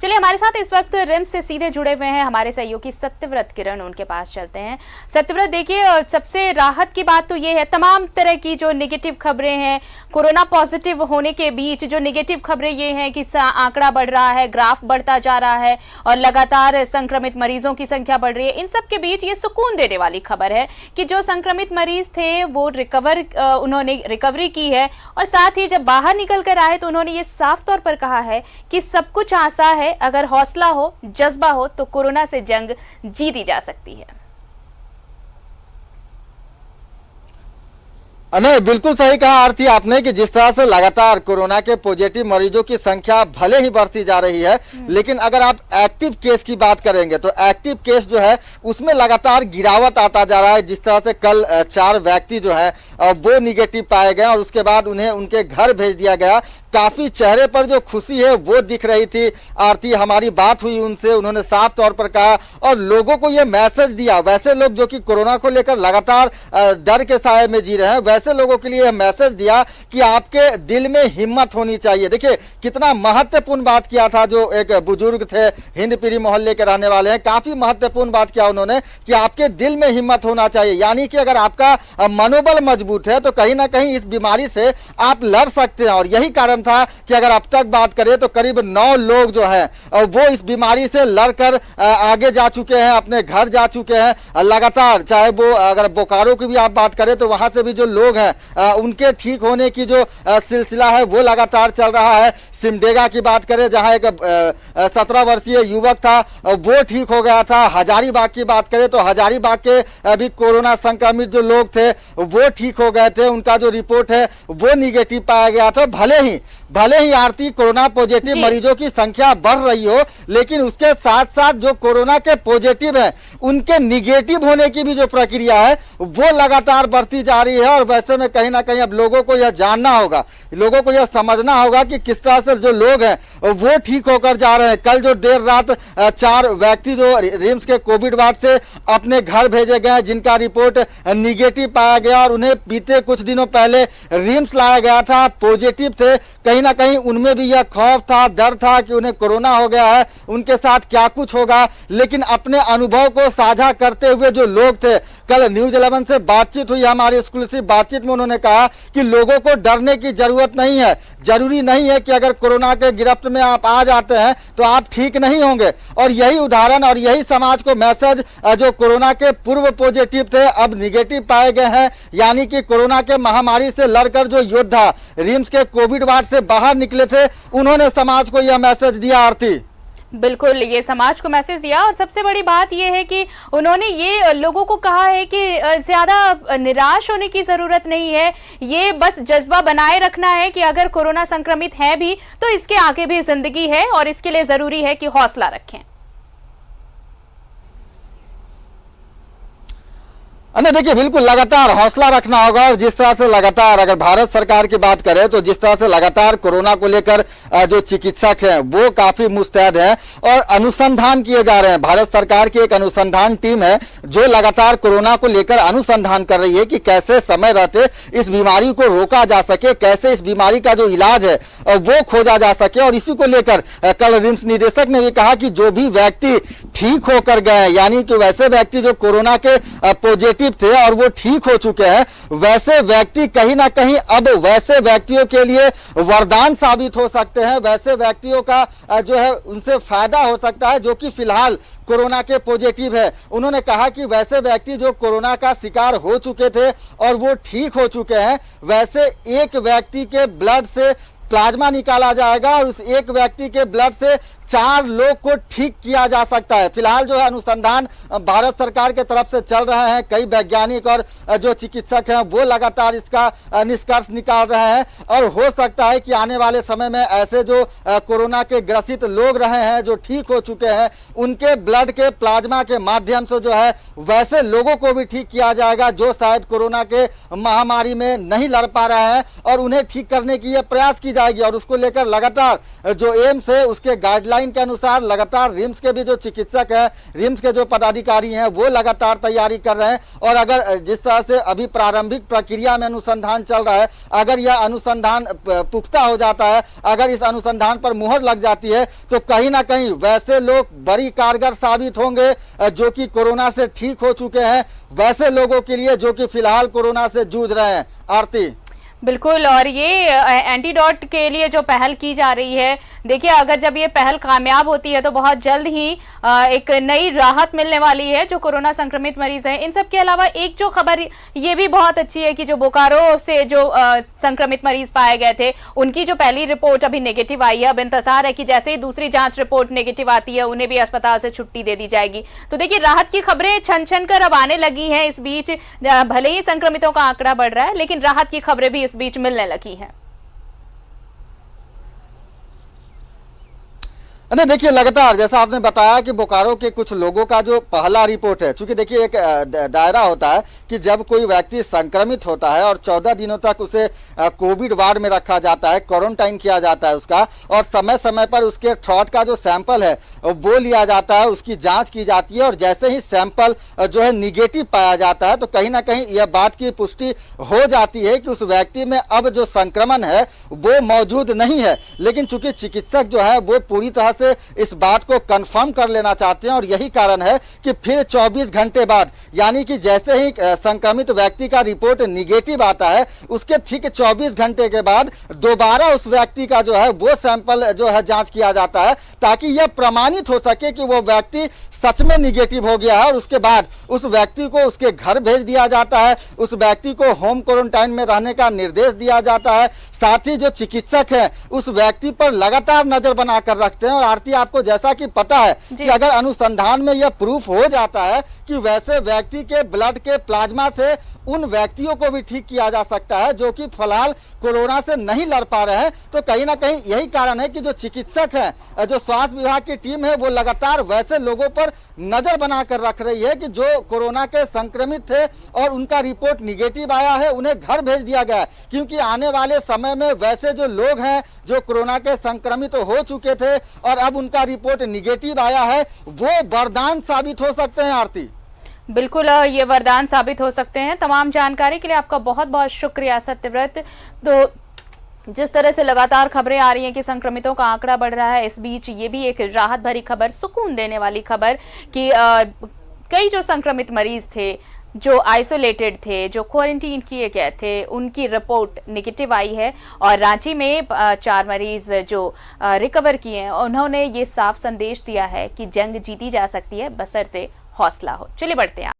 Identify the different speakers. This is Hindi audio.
Speaker 1: चलिए, हमारे साथ इस वक्त रिम्स से सीधे जुड़े हुए हैं हमारे सहयोगी सत्यव्रत किरण, उनके पास चलते हैं। सत्यव्रत, देखिए, सबसे राहत की बात तो ये है, तमाम तरह की जो नेगेटिव खबरें हैं, कोरोना पॉजिटिव होने के बीच जो नेगेटिव खबरें ये हैं कि आंकड़ा बढ़ रहा है, ग्राफ बढ़ता जा रहा है और लगातार संक्रमित मरीजों की संख्या बढ़ रही है। इन सब के बीच ये सुकून देने वाली खबर है कि जो संक्रमित मरीज थे वो उन्होंने रिकवरी की है और साथ ही जब बाहर निकल कर आए तो उन्होंने ये साफ तौर पर कहा है कि सब कुछ आसान है, अगर हौसला हो, जज्बा हो तो कोरोना से जंग जीती जा सकती है।
Speaker 2: नहीं, बिल्कुल सही कहा आरती आपने कि जिस तरह से लगातार कोरोना के पॉजिटिव मरीजों की संख्या भले ही बढ़ती जा रही है, लेकिन अगर आप एक्टिव केस की बात करेंगे तो एक्टिव केस जो है उसमें लगातार गिरावट आता जा रहा है। जिस तरह से कल 4 व्यक्ति जो है वो निगेटिव पाए गए और उसके बाद उन्हें उनके घर भेज दिया गया। काफी चेहरे पर जो खुशी है वो दिख रही थी आरती। हमारी बात हुई उनसे, उन्होंने साफ तौर पर कहा और लोगों को ये मैसेज दिया, वैसे लोग जो कि कोरोना को लेकर लगातार डर के साए में जी रहे हैं, वैसे लोगों के लिए मैसेज दिया कि आपके दिल में हिम्मत होनी चाहिए। देखिए कितना महत्वपूर्ण बात किया था जो एक बुजुर्ग थे, हिंदपीरी मोहल्ले के रहने वाले हैं, काफी महत्वपूर्ण बात किया उन्होंने कि आपके दिल में हिम्मत होना चाहिए। यानी कि अगर आपका मनोबल मजबूत है तो कहीं ना कहीं इस बीमारी से आप लड़ सकते हैं। और यही कारण था कि अगर अब तक बात करें तो करीब 9 लोग जो हैं वो इस बीमारी से लड़कर आगे जा चुके हैं, अपने घर जा चुके हैं लगातार। चाहे वो अगर बोकारो की भी आप बात करें तो वहां से भी जो लोग हैं उनके ठीक होने की जो सिलसिला है वो लगातार चल रहा है। सिमडेगा की बात करें जहां एक 17 वर्षीय युवक था वो ठीक हो गया था। हजारीबाग की बात करें तो हजारीबाग के अभी कोरोना संक्रमित जो लोग थे वो ठीक हो गए थे, उनका जो रिपोर्ट है वो निगेटिव पाया गया था। भले ही आरती कोरोना पॉजिटिव मरीजों की संख्या बढ़ रही हो, लेकिन उसके साथ साथ जो कोरोना के पॉजिटिव हैं उनके निगेटिव होने की भी जो प्रक्रिया है वो लगातार बढ़ती जा रही है। और वैसे में कहीं ना कहीं अब लोगों को यह जानना होगा, लोगों को यह समझना होगा कि किस तरह से जो लोग हैं वो ठीक होकर जा रहे हैं। कल जो देर रात 4 व्यक्ति जो रिम्स के कोविड वार्ड से अपने घर भेजे गए जिनका रिपोर्ट निगेटिव पाया गया और उन्हें बीते कुछ दिनों पहले रिम्स लाया गया था, पॉजिटिव थे, कहीं ना कहीं उनमें भी यह खौफ था, डर था कि उन्हें कोरोना हो गया है, उनके साथ क्या कुछ होगा। लेकिन अपने अनुभव को साझा करते हुए जो लोग थे, कल न्यूज 11 से बातचीत हुई, हमारी एक्सक्लूसिव बातचीत में उन्होंने कहा कि लोगों को डरने की जरूरत नहीं है। जरूरी नहीं है कि अगर कोरोना के गिरफ्त में आप आ जाते हैं तो आप ठीक नहीं होंगे। और यही उदाहरण और यही समाज को मैसेज जो कोरोना के पूर्व पॉजिटिव थे अब निगेटिव पाए गए हैं, यानी कि कोरोना के महामारी से लड़कर जो योद्धा रिम्स के कोविड वार्ड से बाहर निकले थे उन्होंने समाज को यह मैसेज दिया आरती।
Speaker 1: बिल्कुल, ये समाज को मैसेज दिया और सबसे बड़ी बात ये है कि उन्होंने ये लोगों को कहा है कि ज्यादा निराश होने की जरूरत नहीं है, ये बस जज्बा बनाए रखना है कि अगर कोरोना संक्रमित है भी तो इसके आगे भी जिंदगी है और इसके लिए जरूरी है कि हौसला रखें।
Speaker 2: देखिए बिल्कुल लगातार हौसला रखना होगा। और जिस तरह से लगातार अगर भारत सरकार की बात करें तो जिस तरह से लगातार कोरोना को लेकर जो चिकित्सक हैं वो काफी मुस्तैद हैं और अनुसंधान किए जा रहे हैं। भारत सरकार की एक अनुसंधान टीम है जो लगातार कोरोना को लेकर अनुसंधान कर रही है कि कैसे समय रहते इस बीमारी को रोका जा सके, कैसे इस बीमारी का जो इलाज है वो खोजा जा सके। और इसी को लेकर कल रिम्स निदेशक ने भी कहा कि जो भी व्यक्ति ठीक होकर गए, यानी कि वैसे व्यक्ति जो कोरोना के पॉजिटिव थे और वो ठीक हो चुके हैं, वैसे व्यक्ति कहीं ना कहीं अब वैसे व्यक्तियों के लिए वरदान साबित हो सकते हैं। वैसे व्यक्तियों का जो है उनसे फायदा हो सकता है जो कि फिलहाल कोरोना के पॉजिटिव है। उन्होंने कहा कि वैसे व्यक्ति जो कोरोना का शिकार हो चुके थे और वो ठीक हो चुके हैं, वैसे एक व्यक्ति के ब्लड से प्लाज्मा निकाला जाएगा और उस एक व्यक्ति के ब्लड से 4 लोग को ठीक किया जा सकता है। फिलहाल जो है अनुसंधान भारत सरकार के तरफ से चल रहे हैं, कई वैज्ञानिक और जो चिकित्सक हैं वो लगातार इसका निष्कर्ष निकाल रहे हैं। और हो सकता है कि आने वाले समय में ऐसे जो कोरोना के ग्रसित लोग रहे हैं, जो ठीक हो चुके हैं, उनके ब्लड के प्लाज्मा के माध्यम से जो है वैसे लोगों को भी ठीक किया जाएगा जो शायद कोरोना के महामारी में नहीं लड़ पा रहे हैं और उन्हें ठीक करने की यह प्रयास की जाएगी और उसको लेकर लगातार जो एम्स है उसके गाइडलाइन के अनुसार लगातार रिम्स के भी जो चिकित्सक है, रिम्स के जो पदाधिकारी हैं वो लगातार तैयारी कर रहे हैं। और अगर जिस तरह से अभी प्रारंभिक प्रक्रिया में अनुसंधान चल रहा है, अगर यह अनुसंधान पुख्ता हो जाता है, अगर इस अनुसंधान पर मुहर लग जाती है तो कहीं ना कहीं वैसे लोग बड़ी कारगर साबित होंगे जो कि कोरोना से ठीक हो चुके हैं, वैसे लोगों के लिए जो कि फिलहाल कोरोना से जूझ रहे हैं। आरती,
Speaker 1: बिल्कुल, और ये एंटीडोट के लिए जो पहल की जा रही है, देखिए अगर जब ये पहल कामयाब होती है तो बहुत जल्द ही एक नई राहत मिलने वाली है जो कोरोना संक्रमित मरीज हैं। इन सब के अलावा एक जो खबर ये भी बहुत अच्छी है कि जो बोकारो से जो संक्रमित मरीज पाए गए थे उनकी जो पहली रिपोर्ट अभी नेगेटिव आई है। अब इंतजार है कि जैसे ही दूसरी जांच रिपोर्ट नेगेटिव आती है उन्हें भी अस्पताल से छुट्टी दे दी जाएगी। तो देखिए राहत की खबरें छन छन कर अब आने लगी हैं। इस बीच भले ही संक्रमितों का आंकड़ा बढ़ रहा है लेकिन राहत की खबरें भी इस बीच मिलने लगी हैं।
Speaker 2: नहीं, देखिए लगातार जैसा आपने बताया कि बोकारो के कुछ लोगों का जो पहला रिपोर्ट है, चूंकि देखिए एक दायरा होता है कि जब कोई व्यक्ति संक्रमित होता है और 14 दिनों तक उसे कोविड वार्ड में रखा जाता है, क्वारंटाइन किया जाता है उसका, और समय समय पर उसके थ्रोट का जो सैंपल है वो लिया जाता है, उसकी जांच की जाती है और जैसे ही सैंपल जो है निगेटिव पाया जाता है तो कहीं ना कहीं यह बात की पुष्टि हो जाती है कि उस व्यक्ति में अब जो संक्रमण है वो मौजूद नहीं है। लेकिन चूंकि चिकित्सक जो है वो पूरी तरह से इस बात को कंफर्म कर लेना चाहते हैं और यही कारण है कि फिर 24 घंटे बाद, यानी कि जैसे ही संक्रमित व्यक्ति का रिपोर्ट निगेटिव आता है उसके ठीक 24 घंटे के बाद दोबारा उस व्यक्ति का जो है वो सैंपल जो है जांच किया जाता है ताकि यह प्रमाणित हो सके कि वो व्यक्ति सच में निगेटिव हो गया है और उसके बाद उस व्यक्ति को उसके घर भेज दिया जाता है, उस व्यक्ति को होम क्वारंटाइन में रहने का निर्देश दिया जाता है। साथ ही जो चिकित्सक हैं उस व्यक्ति पर लगातार नजर बनाकर रखते हैं। और आरती, आपको जैसा कि पता है कि अगर अनुसंधान में यह प्रूफ हो जाता है कि वैसे व्यक्ति के ब्लड के प्लाज्मा से उन व्यक्तियों को भी ठीक किया जा सकता है जो कि फिलहाल कोरोना से नहीं लड़ पा रहे हैं, तो कहीं ना कहीं यही कारण है कि जो चिकित्सक हैं, जो स्वास्थ्य विभाग की टीम है वो लगातार वैसे लोगों पर नजर बनाकर रख रही है कि जो कोरोना के संक्रमित थे और उनका रिपोर्ट निगेटिव आया है उन्हें घर भेज दिया गया है। क्योंकि आने वाले समय में वैसे जो लोग हैं जो कोरोना के संक्रमित हो चुके थे और अब उनका रिपोर्ट निगेटिव आया है वो वरदान साबित हो सकते हैं। आरती,
Speaker 1: बिल्कुल, ये वरदान साबित हो सकते हैं। तमाम जानकारी के लिए आपका बहुत बहुत शुक्रिया सत्यव्रत। तो जिस तरह से लगातार खबरें आ रही हैं कि संक्रमितों का आंकड़ा बढ़ रहा है, इस बीच ये भी एक राहत भरी खबर, सुकून देने वाली खबर कि कई जो संक्रमित मरीज थे जो आइसोलेटेड थे, जो क्वारंटीन किए गए थे, उनकी रिपोर्ट नेगेटिव आई है। और रांची में 4 मरीज जो रिकवर किए हैं उन्होंने ये साफ संदेश दिया है कि जंग जीती जा सकती है बशर्ते हौसला हो। चलिए बढ़ते हैं।